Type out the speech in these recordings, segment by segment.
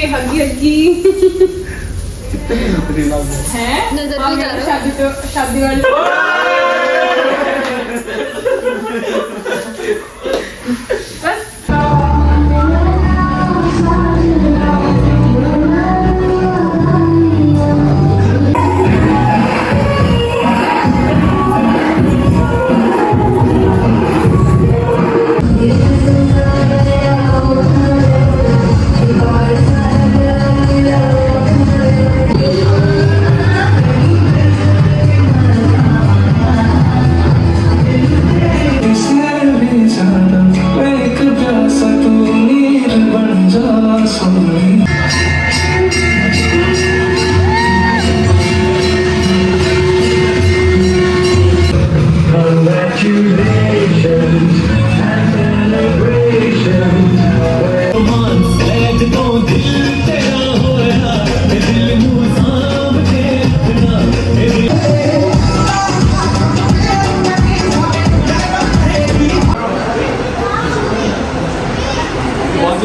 हल्की हल्की है नजर नहीं जा रहा शादी वाली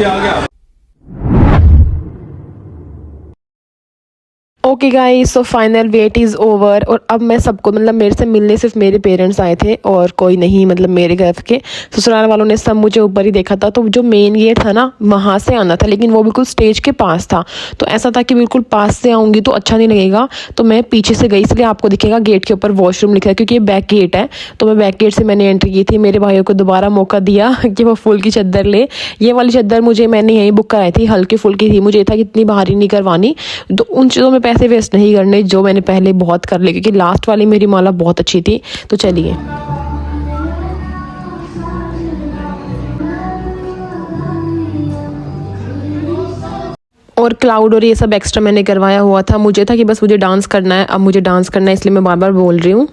आ गया। Okay guys, so final wait is over. और अब मैं सबको मतलब मेरे से मिलने सिर्फ मेरे पेरेंट्स आए थे और कोई नहीं, मतलब मेरे घर के ससुराल वालों ने सब मुझे ऊपर ही देखा था। तो जो मेन गेट था ना, वहाँ से आना था, लेकिन वो बिल्कुल स्टेज के पास था। तो ऐसा था कि बिल्कुल पास से आऊँगी तो अच्छा नहीं लगेगा, तो मैं पीछे से गई। इसलिए आपको दिखेगा गेट के ऊपर वॉशरूम लिखा है, क्योंकि ये बैक गेट है। तो मैं बैक गेट से मैंने एंट्री की थी। मेरे भाइयों को दोबारा मौका दिया कि वो फुल की चादर ले। ये वाली चादर मैंने यहीं बुक कराई थी, हल्की फुल्की थी। मुझे था कि इतनी भारी नहीं करवानी, तो उन चीज़ों में पैसे वेस्ट नहीं करने जो मैंने पहले बहुत कर ली, क्योंकि लास्ट वाली मेरी माला बहुत अच्छी थी। तो चलिए, और क्लाउड और ये सब एक्स्ट्रा मैंने करवाया हुआ था। मुझे था कि बस मुझे डांस करना है, अब मुझे डांस करना है, इसलिए मैं बार बार बोल रही हूँ।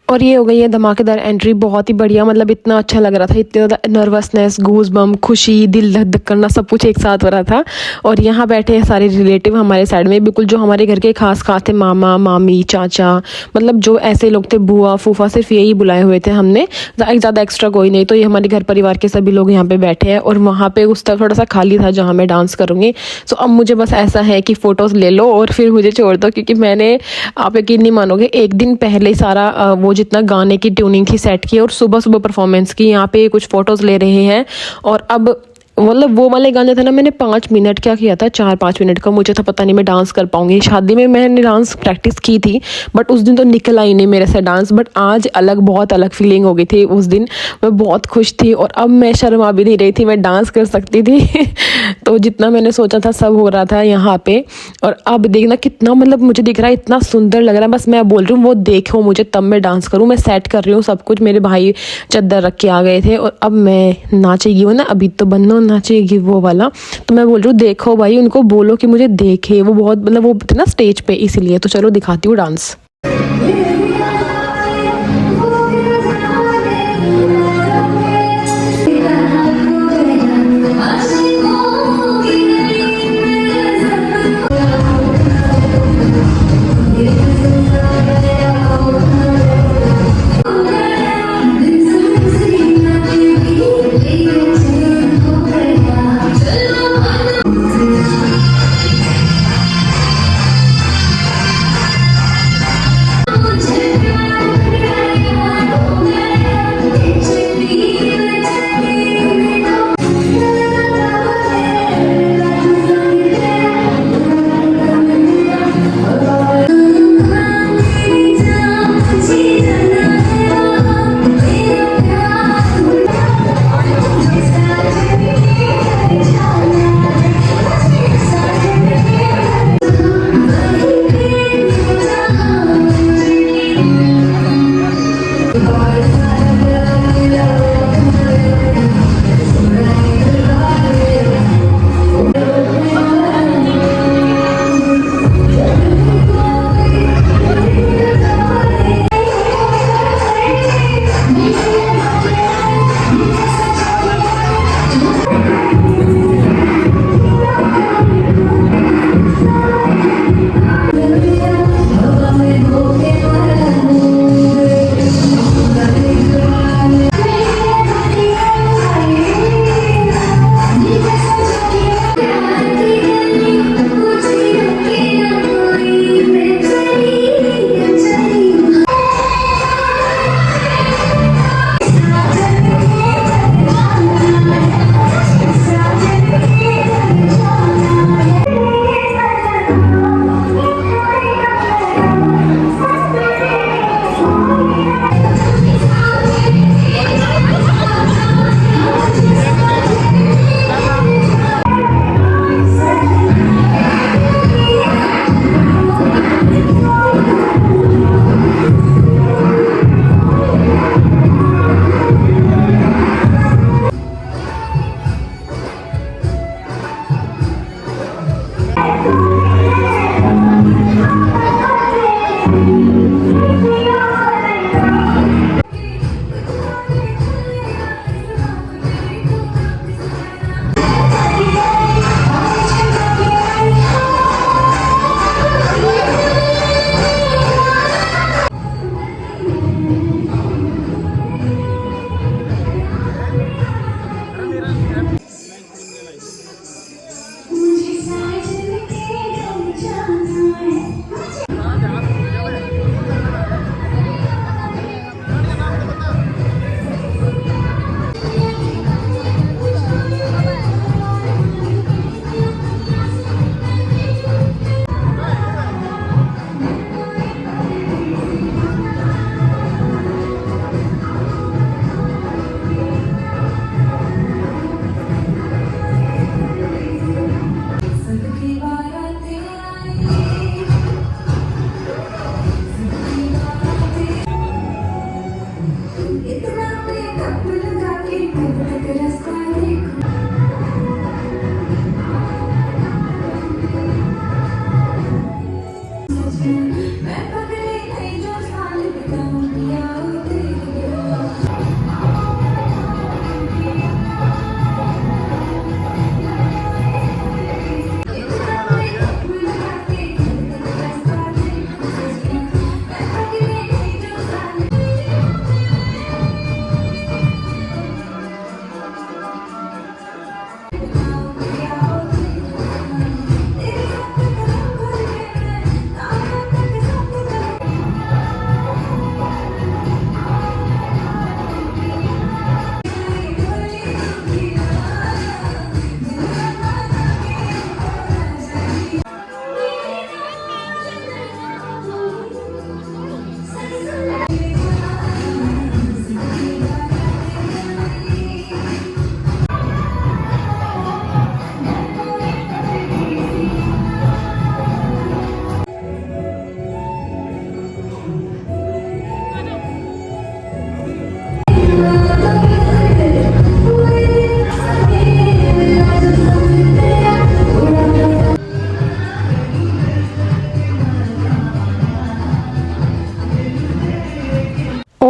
और ये हो गई है धमाकेदार एंट्री, बहुत ही बढ़िया। मतलब इतना अच्छा लग रहा था, इतनी ज़्यादा नर्वसनेस, गूज बम, खुशी, दिल धक धक करना, सब कुछ एक साथ हो रहा था। और यहाँ बैठे हैं सारे रिलेटिव हमारे साइड में, बिल्कुल जो हमारे घर के खास खास थे, मामा मामी चाचा, मतलब जो ऐसे लोग थे, बुआ फूफा, सिर्फ यही बुलाए हुए थे हमने, ज़्यादा एक्स्ट्रा कोई नहीं। तो ये हमारे घर परिवार के सभी लोग यहाँ पे बैठे हैं। और वहाँ पे उस तरफ थोड़ा सा खाली था जहाँ मैं डांस करूँगी। सो अब मुझे बस ऐसा है कि फ़ोटोज़ ले लो और फिर मुझे छोड़ दो, क्योंकि मैंने, आप यकीन नहीं मानोगे, एक दिन पहले सारा वो जितना गाने की ट्यूनिंग थी सेट की, और सुबह सुबह परफॉर्मेंस की। यहाँ पे कुछ फोटोज ले रहे हैं। और अब मतलब वो वाले गाने थे ना, मैंने 5 मिनट क्या किया था, 4-5 मिनट का। मुझे था पता नहीं मैं डांस कर पाऊंगी। शादी में मैंने डांस प्रैक्टिस की थी, बट उस दिन तो निकला ही नहीं मेरे से डांस। बट आज बहुत अलग फीलिंग हो गई थी उस दिन। मैं बहुत खुश थी और अब मैं शर्मा भी नहीं रही थी, मैं डांस कर सकती थी। तो जितना मैंने सोचा था सब हो रहा था यहाँ पे। और अब देखना कितना, मतलब मुझे दिख रहा है इतना सुंदर लग रहा है। बस मैं बोल रही हूँ वो देखो मुझे, तब मैं डांस करूँ। मैं सेट कर रही हूँ सब कुछ। मेरे भाई चादर रख के आ गए थे और अब मैं नाचेगी वो ना, अभी तो बनो नाचेगी वो वाला। तो मैं बोल रही हूँ देखो भाई, उनको बोलो कि मुझे देखे। वो बहुत, मतलब वो थे ना स्टेज पे, इसीलिए। तो चलो दिखाती हूँ डांस।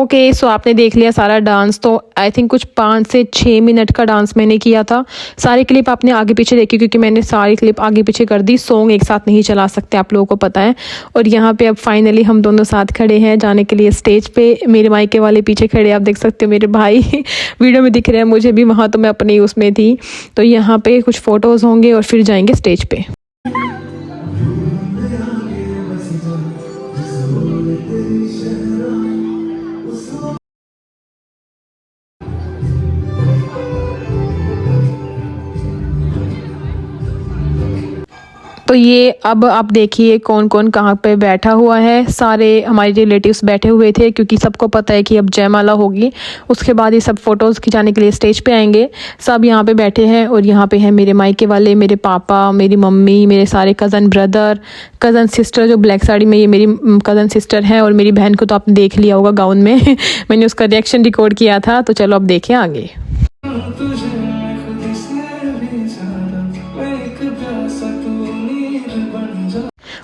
ओके सो आपने देख लिया सारा डांस। तो आई थिंक कुछ 5 से 6 मिनट का डांस मैंने किया था। सारी क्लिप आपने आगे पीछे देखी क्योंकि मैंने सारी क्लिप आगे पीछे कर दी। सॉन्ग एक साथ नहीं चला सकते, आप लोगों को पता है। और यहाँ पे अब फाइनली हम दोनों साथ खड़े हैं जाने के लिए स्टेज पे। मेरे मायके वाले पीछे खड़े, आप देख सकते हो मेरे भाई वीडियो में दिख रहे हैं मुझे भी, वहाँ तो मैं अपने उसमें थी। तो यहाँ पे कुछ फ़ोटोज़ होंगे और फिर जाएंगे स्टेज पे। तो ये अब आप देखिए कौन कौन कहाँ पे बैठा हुआ है। सारे हमारे रिलेटिव्स बैठे हुए थे क्योंकि सबको पता है कि अब जयमाला होगी, उसके बाद ये सब फ़ोटोज़ खिंचाने के लिए स्टेज पे आएंगे। सब यहाँ पे बैठे हैं और यहाँ पे हैं मेरे मायके वाले, मेरे पापा, मेरी मम्मी, मेरे सारे कज़न ब्रदर, कज़न सिस्टर जो ब्लैक साड़ी में, ये मेरी कज़न सिस्टर है। और मेरी बहन को तो आपने देख लिया होगा गाउन में मैंने उसका रिएक्शन रिकॉर्ड किया था। तो चलो अब देखें आगे।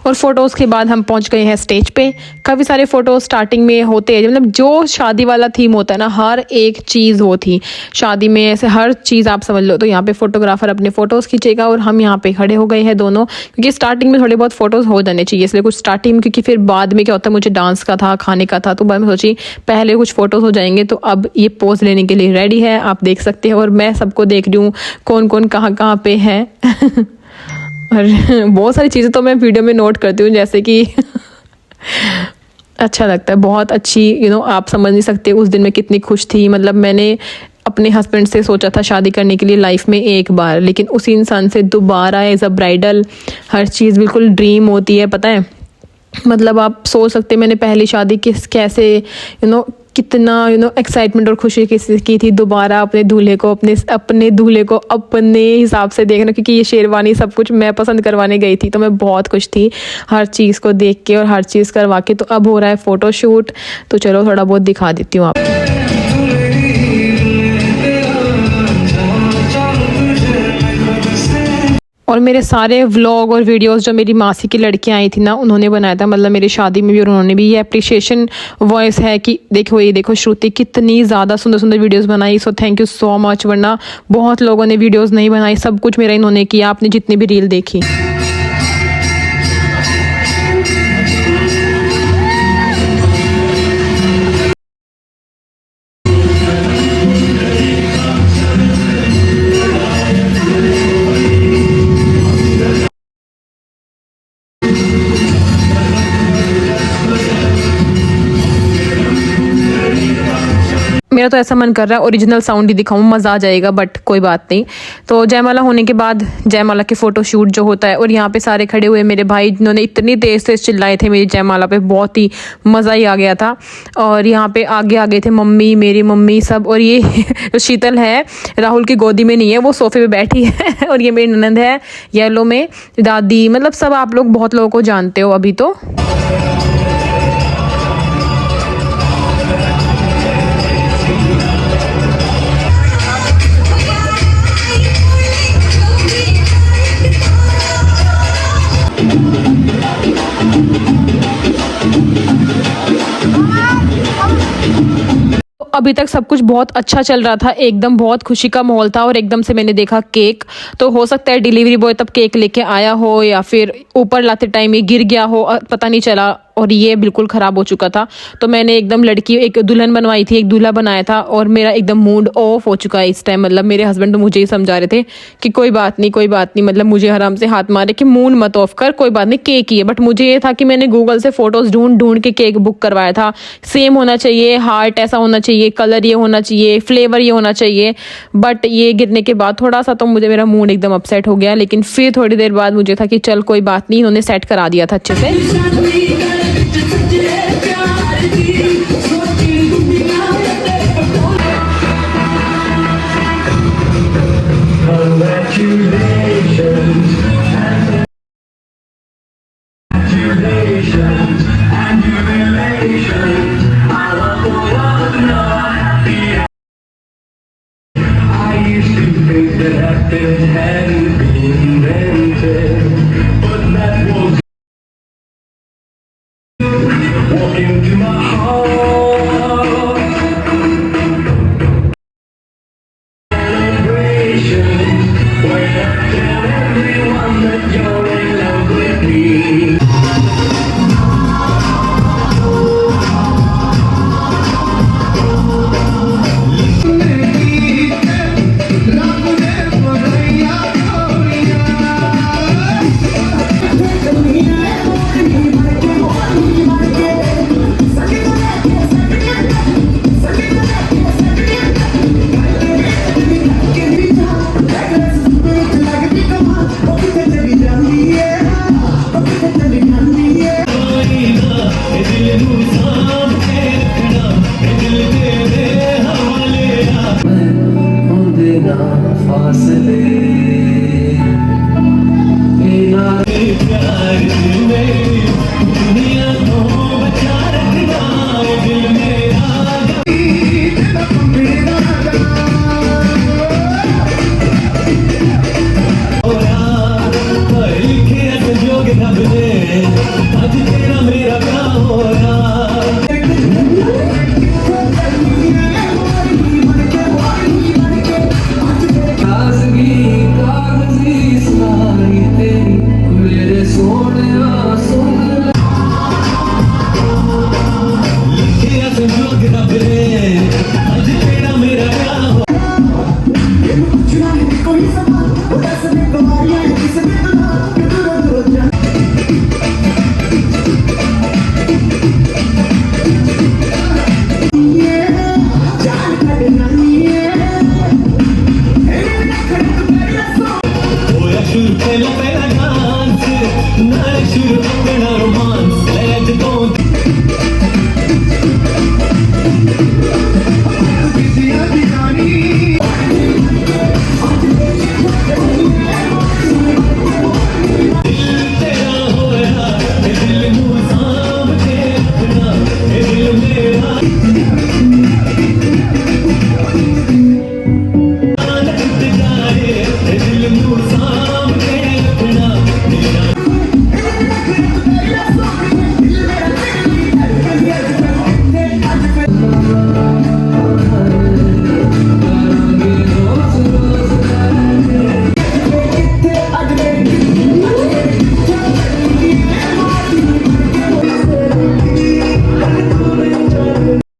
और फ़ोटोज़ के बाद हम पहुंच गए हैं स्टेज पे। काफ़ी सारे फ़ोटोज़ स्टार्टिंग में होते हैं, मतलब जो शादी वाला थीम होता है ना, हर एक चीज़ वो थी शादी में, ऐसे हर चीज़ आप समझ लो। तो यहाँ पे फ़ोटोग्राफ़र अपने फ़ोटोज़ खींचेगा और हम यहाँ पे खड़े हो गए हैं दोनों, क्योंकि स्टार्टिंग में थोड़े बहुत फ़ोटोज़ हो जाने चाहिए, इसलिए कुछ स्टार्टिंग में, क्योंकि फिर बाद में क्या होता है, मुझे डांस का था, खाने का था, तो मैं सोची पहले कुछ फ़ोटोज़ हो जाएंगे। तो अब ये पोज़ लेने के लिए रेडी है, आप देख सकते हैं। और मैं सबको देख रही हूँ कौन कौन कहाँ कहाँ पे है और बहुत सारी चीज़ें तो मैं वीडियो में नोट करती हूँ, जैसे कि अच्छा लगता है, बहुत अच्छी आप समझ नहीं सकते उस दिन मैं कितनी खुश थी। मतलब मैंने अपने हस्बैंड से सोचा था शादी करने के लिए लाइफ में एक बार, लेकिन उसी इंसान से दोबारा एज अ ब्राइडल, हर चीज़ बिल्कुल ड्रीम होती है, पता है। मतलब आप सोच सकते, मैंने पहली शादी कैसे कितना एक्साइटमेंट और खुशी की थी, दोबारा अपने दूल्हे को अपने हिसाब से देखना, क्योंकि ये शेरवानी सब कुछ मैं पसंद करवाने गई थी। तो मैं बहुत खुश थी हर चीज़ को देख के और हर चीज़ करवा के। तो अब हो रहा है फ़ोटोशूट, तो चलो थोड़ा बहुत दिखा देती हूँ आप। और मेरे सारे व्लॉग और वीडियोस जो मेरी मासी की लड़कियां आई थी ना, उन्होंने बनाया था, मतलब मेरी शादी में भी, और उन्होंने भी ये अप्रिशिएशन वॉइस है कि देखो ये देखो श्रुति कितनी ज़्यादा सुंदर सुंदर वीडियोस बनाई। So thank you so much, वरना बहुत लोगों ने वीडियोस नहीं बनाई, सब कुछ मेरा इन्होंने किया, आपने जितनी भी रील देखी। मेरा तो ऐसा मन कर रहा है ओरिजिनल साउंड ही दिखाऊं, मज़ा आ जाएगा, बट कोई बात नहीं। तो जयमाला होने के बाद जयमाला के फ़ोटो शूट जो होता है, और यहाँ पे सारे खड़े हुए मेरे भाई, जिन्होंने इतनी तेज़ तेज़ चिल्लाए थे मेरी जयमाला पे, बहुत ही मज़ा ही आ गया था। और यहाँ पे आगे आगे थे मम्मी, मेरी मम्मी सब। और ये जो शीतल है राहुल की गोदी में नहीं है, वो सोफे पे बैठी है और ये मेरी ननद है येलो में, दादी, मतलब सब आप लोग बहुत लोगों को जानते हो अभी तो। अभी तक सब कुछ बहुत अच्छा चल रहा था, एकदम बहुत खुशी का माहौल था। और एकदम से मैंने देखा केक, तो हो सकता है डिलीवरी बॉय तब केक लेके आया हो या फिर ऊपर लाते टाइम ये गिर गया हो, पता नहीं चला, और ये बिल्कुल ख़राब हो चुका था। तो मैंने एकदम लड़की, एक दुल्हन बनवाई थी, एक दूल्हा बनाया था, और मेरा एकदम मूड ऑफ हो चुका है इस टाइम। मतलब मेरे हस्बैंड तो मुझे ही समझा रहे थे कि कोई बात नहीं कोई बात नहीं, मतलब मुझे आराम से हाथ मारे कि मूड मत ऑफ कर, कोई बात नहीं, केक ही है। बट मुझे ये था कि मैंने गूगल से फ़ोटोज़ ढूंढ ढूंढ के केक बुक करवाया था, सेम होना चाहिए, हार्ट ऐसा होना चाहिए, कलर ये होना चाहिए, फ्लेवर ये होना चाहिए। बट ये गिरने के बाद थोड़ा सा तो मेरा मूड एकदम अपसेट हो गया, लेकिन फिर थोड़ी देर बाद मुझे था कि चल कोई बात नहीं, इन्होंने सेट करा दिया था अच्छे से। Walk into my heart.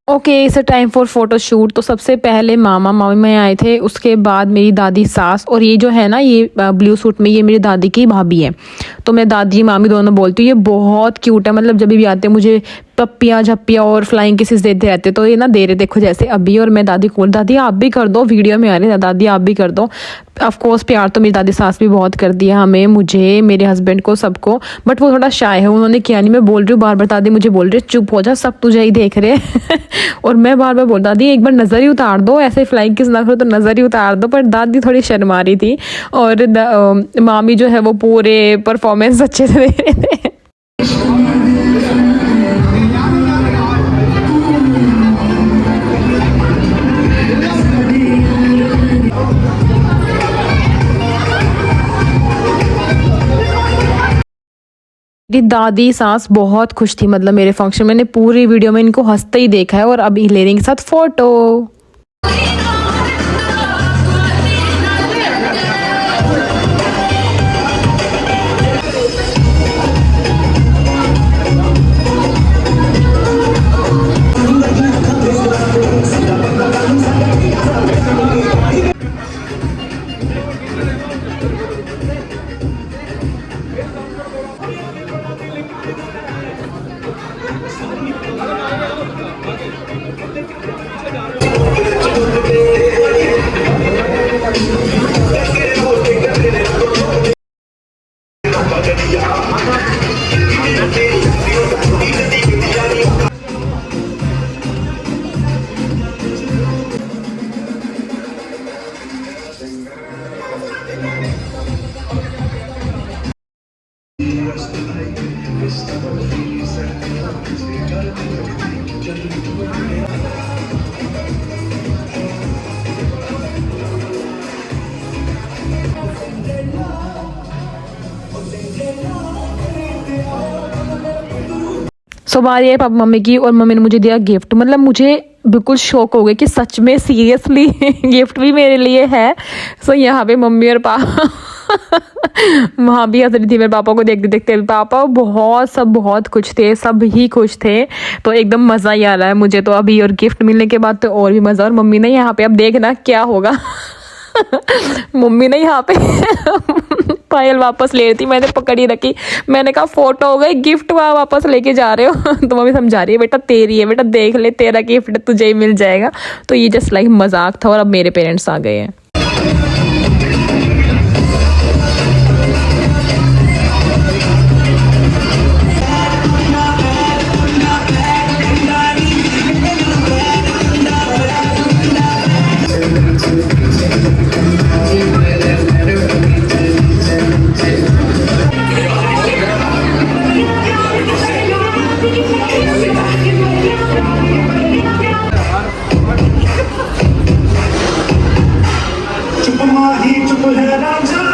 Okay it's time for photo shoot. तो सबसे पहले मामा मामी में आए थे, उसके बाद मेरी दादी सास, और ये जो है ना ये ब्लू सूट में ये मेरी दादी की भाभी है। तो मैं दादी मामी दोनों बोलती हूँ। ये बहुत क्यूट है, मतलब जब भी आते मुझे पप्पियाँ झप्पियाँ और फ्लाइंग किसेस देते रहते। तो ये ना दे रहे देखो जैसे अभी, और मैं दादी को दादी आप भी कर दो, वीडियो में आ रही है दादी आप भी कर दो। ऑफ कोर्स प्यार तो मेरी दादी सास भी बहुत कर दिया हमें, मुझे, मेरे हस्बैंड को, सबको। बट वो थोड़ा शाय है, उन्होंने किया नहीं। मैं बोल रही हूँ बार बार, दादी मुझे बोल रही है चुप हो जा, सब तुझे ही देख रहे हैं और मैं बार बार बोल दादी एक बार नज़र ही उतार दो, ऐसे फ्लाइंग किस ना करो तो नज़र ही उतार दो। पर दादी थोड़ी शर्मा रही थी, और मामी जो है वो पूरे परफॉर्मेंस अच्छे से दे रहे थे। मेरी दादी सास बहुत खुश थी, मतलब मेरे फंक्शन मैंने पूरी वीडियो में इनको हंसते ही देखा है। और अभी हिलेरी के साथ फोटो। सो बारी है पापा मम्मी की, और मम्मी ने मुझे दिया गिफ्ट। मतलब मुझे बिल्कुल शौक हो गया कि सच में सीरियसली गिफ्ट भी मेरे लिए है। सो यहाँ पे मम्मी और पापा वहाँ भी हंस रही थी मेरे पापा को देखते देखते। पापा बहुत खुश थे, सब ही खुश थे। तो एकदम मज़ा ही आ रहा है मुझे तो अभी, और गिफ्ट मिलने के बाद तो और भी मज़ा। और मम्मी ने यहाँ पे, अब देखना क्या होगा। मम्मी ने यहाँ पे पायल वापस ले रही थी, मैंने पकड़ी रखी। मैंने कहा फोटो हो गई, गिफ्ट वहाँ वापस लेके जा रहे हो। तो मम्मी समझा रही है बेटा तेरी है, बेटा देख ले तेरा गिफ्ट तुझे ही मिल जाएगा। तो ये जस्ट लाइक मजाक था। और अब मेरे पेरेंट्स आ गए हैं। चुप माही चुप है राजा।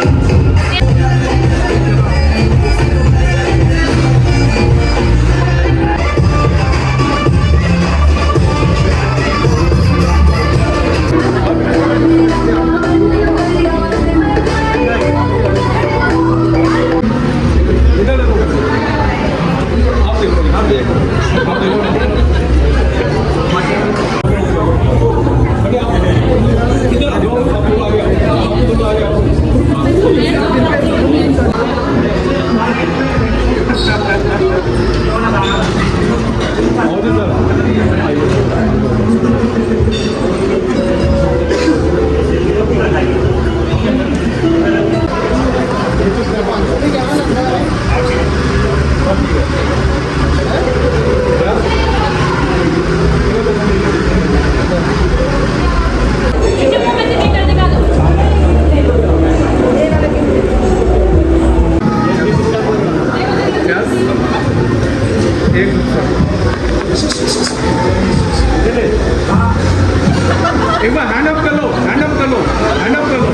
एक बार हैंड अप कर लो, हैंड अप कर लो, हैंड अप कर लो।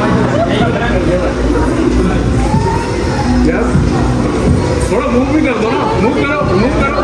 यस, थोड़ा मूव भी कर दो ना, मूव करो, मूव करो।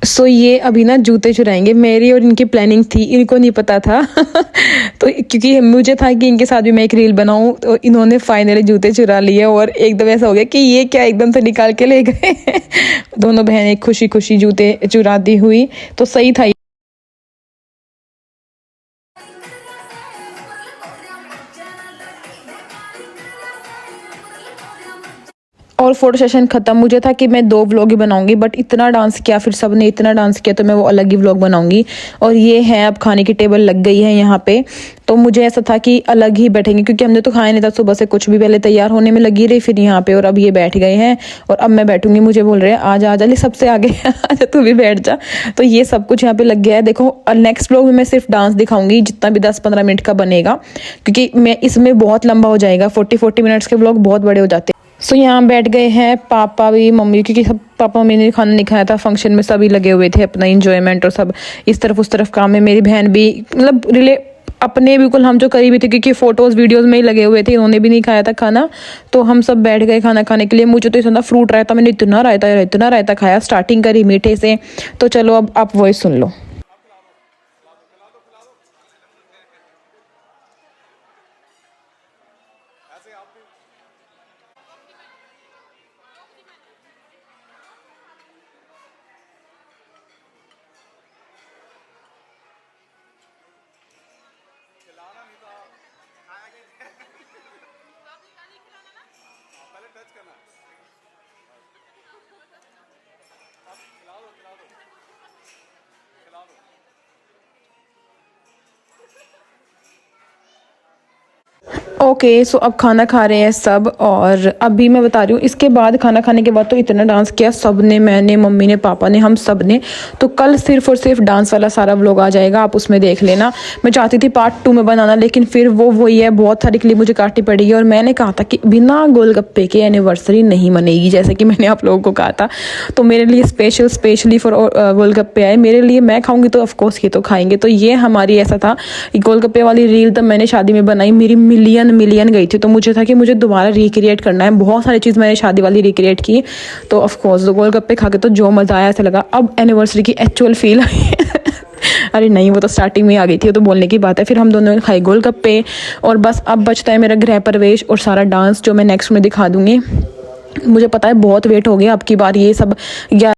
सो ये अभी ना जूते चुराएंगे। मेरी और इनकी प्लानिंग थी, इनको नहीं पता था। तो क्योंकि मुझे था कि इनके साथ भी मैं एक रील बनाऊं, तो इन्होंने फाइनली जूते चुरा लिए। और एकदम ऐसा हो गया कि ये क्या एकदम से निकाल के ले गए। दोनों बहनें खुशी खुशी जूते चुराती हुई। तो सही था। और फोटो सेशन खत्म। मुझे था कि मैं 2 व्लॉग ही बनाऊंगी, बट इतना डांस किया, फिर सब ने इतना डांस किया, तो मैं वो अलग ही व्लॉग बनाऊंगी। और ये है, अब खाने की टेबल लग गई है यहाँ पे। तो मुझे ऐसा था कि अलग ही बैठेंगे, क्योंकि हमने तो खाया नहीं था सुबह से कुछ भी। पहले तैयार होने में लगी रही, फिर यहाँ पे, और अब ये बैठ गए हैं। और अब मैं बैठूंगी। मुझे बोल रहे हैं आजा आजा, ले सबसे आगे आजा, तू भी बैठ जा। तो ये सब कुछ यहाँ पे लग गया है। देखो नेक्स्ट व्लॉग में मैं सिर्फ डांस दिखाऊंगी, जितना भी 10-15 मिनट का बनेगा, क्योंकि मैं इसमें बहुत लंबा हो जाएगा। 40-40 मिनट्स के व्लॉग बहुत बड़े हो जाते हैं। सो यहाँ बैठ गए हैं पापा भी, मम्मी, क्योंकि सब पापा मम्मी ने खाना नहीं खाया था। फंक्शन में सभी लगे हुए थे, अपना इंजॉयमेंट और सब इस तरफ उस तरफ काम में। मेरी बहन भी, मतलब अपने बिल्कुल हम जो करीबी थे, क्योंकि फोटोज वीडियोस में ही लगे हुए थे, उन्होंने भी नहीं खाया था खाना। तो हम सब बैठ गए खाना खाने के लिए। मुझे तो इतना फ्रूट रायता, मैंने इतना रायता खाया, स्टार्टिंग करी मीठे से। तो चलो अब आप वॉइस सुन लो। करना। अब खिला दो खिला दो खिला दो। ओके सो अब खाना खा रहे हैं सब, और अभी मैं बता रही हूँ इसके बाद खाना खाने के बाद तो इतना डांस किया सब ने, मैंने, मम्मी ने, पापा ने, हम सब ने। तो कल सिर्फ और सिर्फ डांस वाला सारा व्लॉग आ जाएगा, आप उसमें देख लेना। मैं चाहती थी पार्ट 2 में बनाना, लेकिन फिर वही है, बहुत सारी क्लिप मुझे काटनी पड़ेगी। और मैंने कहा था कि बिना गोलगप्पे के एनिवर्सरी नहीं मनेगी, जैसे कि मैंने आप लोगों को कहा था। तो मेरे लिए स्पेशली फॉर गोलगप्पे आए मेरे लिए, मैं खाऊंगी तो ऑफकोर्स ये तो खाएंगे। तो ये हमारी ऐसा था, गोलगप्पे वाली रील तब मैंने शादी में बनाई, मेरी मिलियन गई थी। तो मुझे था कि मुझे दोबारा रिक्रिएट करना है, बहुत सारी चीज़ मैंने शादी वाली रिक्रिएट की। तो ऑफकोर्स गोलगप्पे खा के तो जो मज़ा आया ऐसा लगा अब एनिवर्सरी की एक्चुअल फील आई। अरे नहीं, वो तो स्टार्टिंग में आ गई थी, वो तो बोलने की बात है। फिर हम दोनों ने खाए गोलगप्पे, और बस अब बचता है मेरा गृह प्रवेश और सारा डांस, जो मैं नेक्स्ट में दिखा दूंगी। मुझे पता है बहुत वेट हो गया अब की बार, ये सब 11